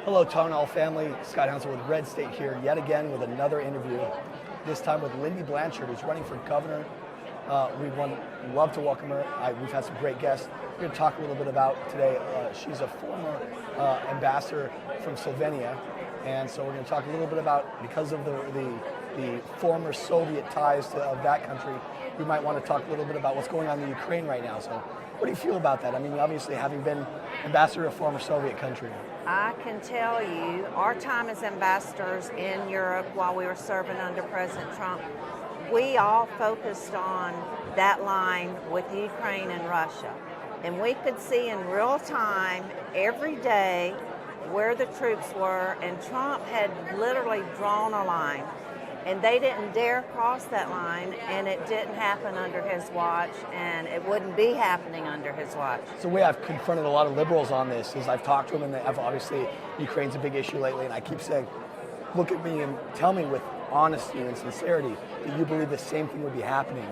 Hello, Town Hall family. Scott Hounsell with RedState here yet again with another interview. This time with Lynda Blanchard, who's running for governor. We love to welcome her. We've had some great guests. We're going to talk a little bit about today. She's a former ambassador from Slovenia, and so we're going to talk a little bit about, because of the former Soviet ties of that country, we might want to talk a little bit about what's going on in Ukraine right now. So what do you feel about that? I mean, obviously having been ambassador of a former Soviet country. I can tell you, our time as ambassadors in Europe while we were serving under President Trump, we all focused on that line with Ukraine and Russia. And we could see in real time, every day, where the troops were, and Trump had literally drawn a line. And they didn't dare cross that line, and it didn't happen under his watch, and it wouldn't be happening under his watch. So the way I've confronted a lot of liberals on this is I've talked to them, and obviously Ukraine's a big issue lately, and I keep saying, look at me and tell me with honesty and sincerity that you believe the same thing would be happening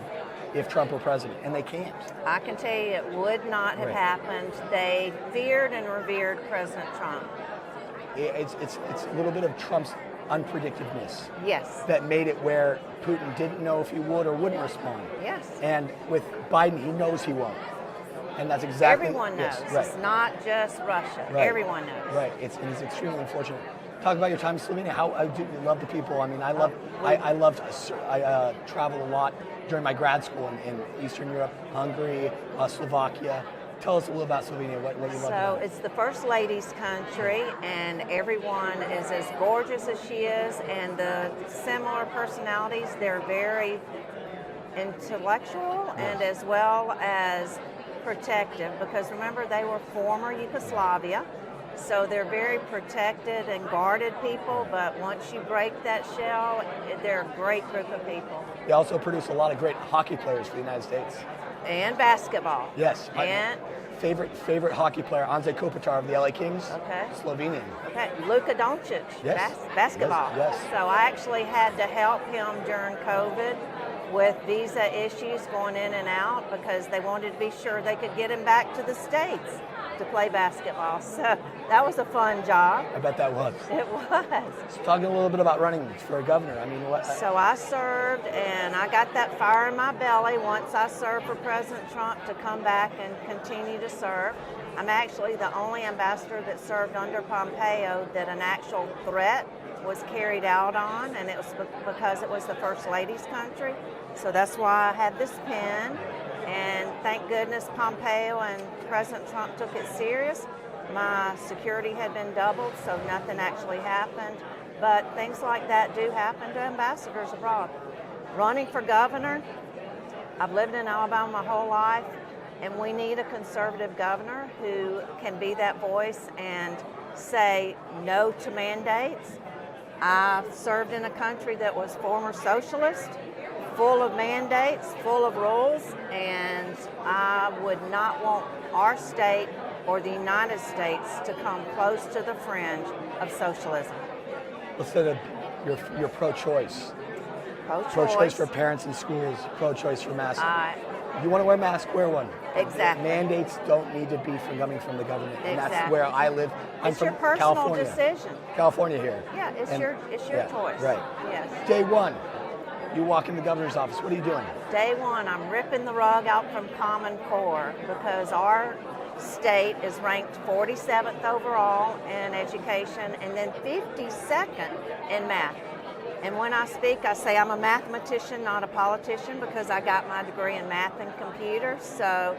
if Trump were president, and they can't. I can tell you it would not have happened. They feared and revered President Trump. It's a little bit of Trump's unpredictability. Yes. That made it where Putin didn't know if he would or wouldn't respond. Yes. And with Biden, he knows he won't. And that's exactly... Everyone knows. Yes, right. It's not just Russia. Right. Everyone knows. Right. It's extremely unfortunate. Talk about your time in Slovenia. How do you love the people? I mean, I traveled a lot during my grad school in Eastern Europe, Hungary, Slovakia. Tell us a little about Slovenia, what you love about it. So it's the first lady's country, and everyone is as gorgeous as she is, and the similar personalities, they're very intellectual and as well as protective, because remember, they were former Yugoslavia, so they're very protected and guarded people, but once you break that shell, they're a great group of people. They also produce a lot of great hockey players for the United States. And basketball. Yes. And favorite hockey player, Anze Kopitar of the LA Kings. Okay. Slovenian. Okay. Luka Doncic. Yes. Basketball. Yes. So I actually had to help him during COVID with visa issues going in and out, because they wanted to be sure they could get him back to the States to play basketball. So that was a fun job. I bet that was. It was. So talking a little bit about running for a governor. I mean, what? So I served, and I got that fire in my belly once I served for President Trump to come back and continue to serve. I'm actually the only ambassador that served under Pompeo that an actual threat was carried out on, and it was because it was the First Lady's country. So that's why I have this pin. And thank goodness Pompeo and President Trump took it serious. My security had been doubled, so nothing actually happened. But things like that do happen to ambassadors abroad. Running for governor, I've lived in Alabama my whole life, and we need a conservative governor who can be that voice and say no to mandates. I served in a country that was former socialist, full of mandates, full of rules, and I would not want our state or the United States to come close to the fringe of socialism. Let's say that you're pro-choice. Pro-choice for parents in schools, pro-choice for masks. You want to wear a mask, wear one. Exactly. Mandates don't need to be coming from the government. And Exactly. that's where I live. I'm It's from your personal California. decision. California here. Yeah, it's your choice. Right. Yes. Day one, you walk in the governor's office. What are you doing? Day one, I'm ripping the rug out from Common Core, because our state is ranked 47th overall in education and then 52nd in math. And when I speak, I say I'm a mathematician, not a politician, because I got my degree in math and computers. So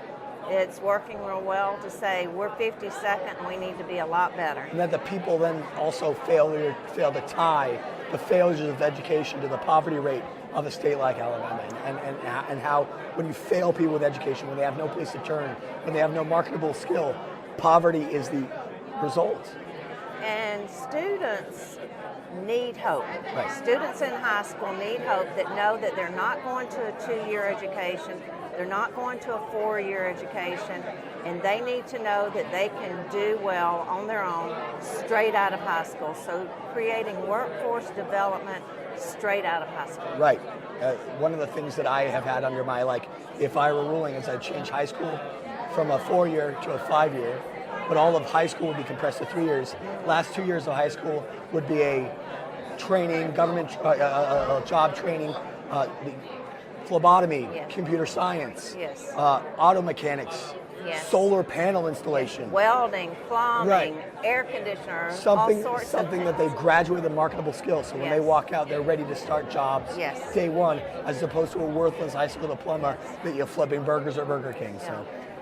it's working real well to say we're 52nd and we need to be a lot better. And that the people then also fail to tie the failures of education to the poverty rate of a state like Alabama, and how when you fail people with education, when they have no place to turn, when they have no marketable skill, poverty is the result. And students need hope. Right. Students in high school need hope, that know that they're not going to a 2-year education, they're not going to a 4-year education, and they need to know that they can do well on their own straight out of high school. So creating workforce development straight out of high school. Right. One of the things that I have had under my, if I were ruling, is I'd change high school from a 4-year to a 5-year. but all of high school would be compressed to 3 years. Last 2 years of high school would be a training, government job training, phlebotomy, Yes. computer science, Yes. auto mechanics, Yes. solar panel installation. Welding, plumbing, Right. air conditioner, Something, all sorts something of that they've graduated with marketable skills. So when they Yes. walk out, they're ready to start jobs Yes. day one, as opposed to a worthless high school diploma that you're flipping burgers at Burger King. So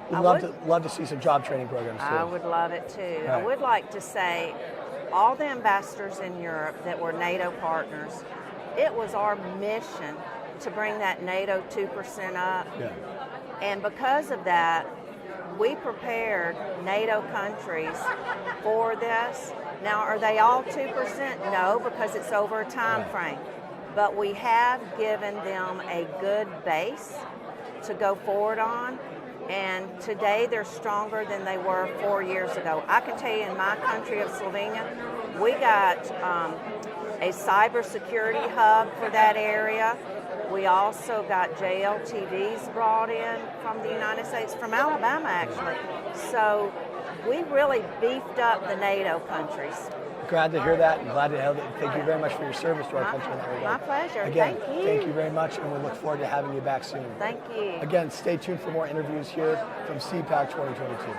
we'd I love to see some job training programs too. I would love it too. I Right. would like to say all the ambassadors in Europe that were NATO partners, it was our mission to bring that NATO 2% up. Yeah. And because of that, we prepared NATO countries for this. Now, are they all 2%? No, because it's over a time frame. But we have given them a good base to go forward on. And today they're stronger than they were 4 years ago. I can tell you in my country of Slovenia, we got a cybersecurity hub for that area. We also got JLTVs brought in from the United States, from Alabama actually. So we really beefed up the NATO countries. Glad to hear that, and glad to have it. Thank you very much for your service to our country in that regard. My pleasure. Again, Thank you. very much, and we look forward to having you back soon. Thank you. Again, stay tuned for more interviews here from CPAC 2022.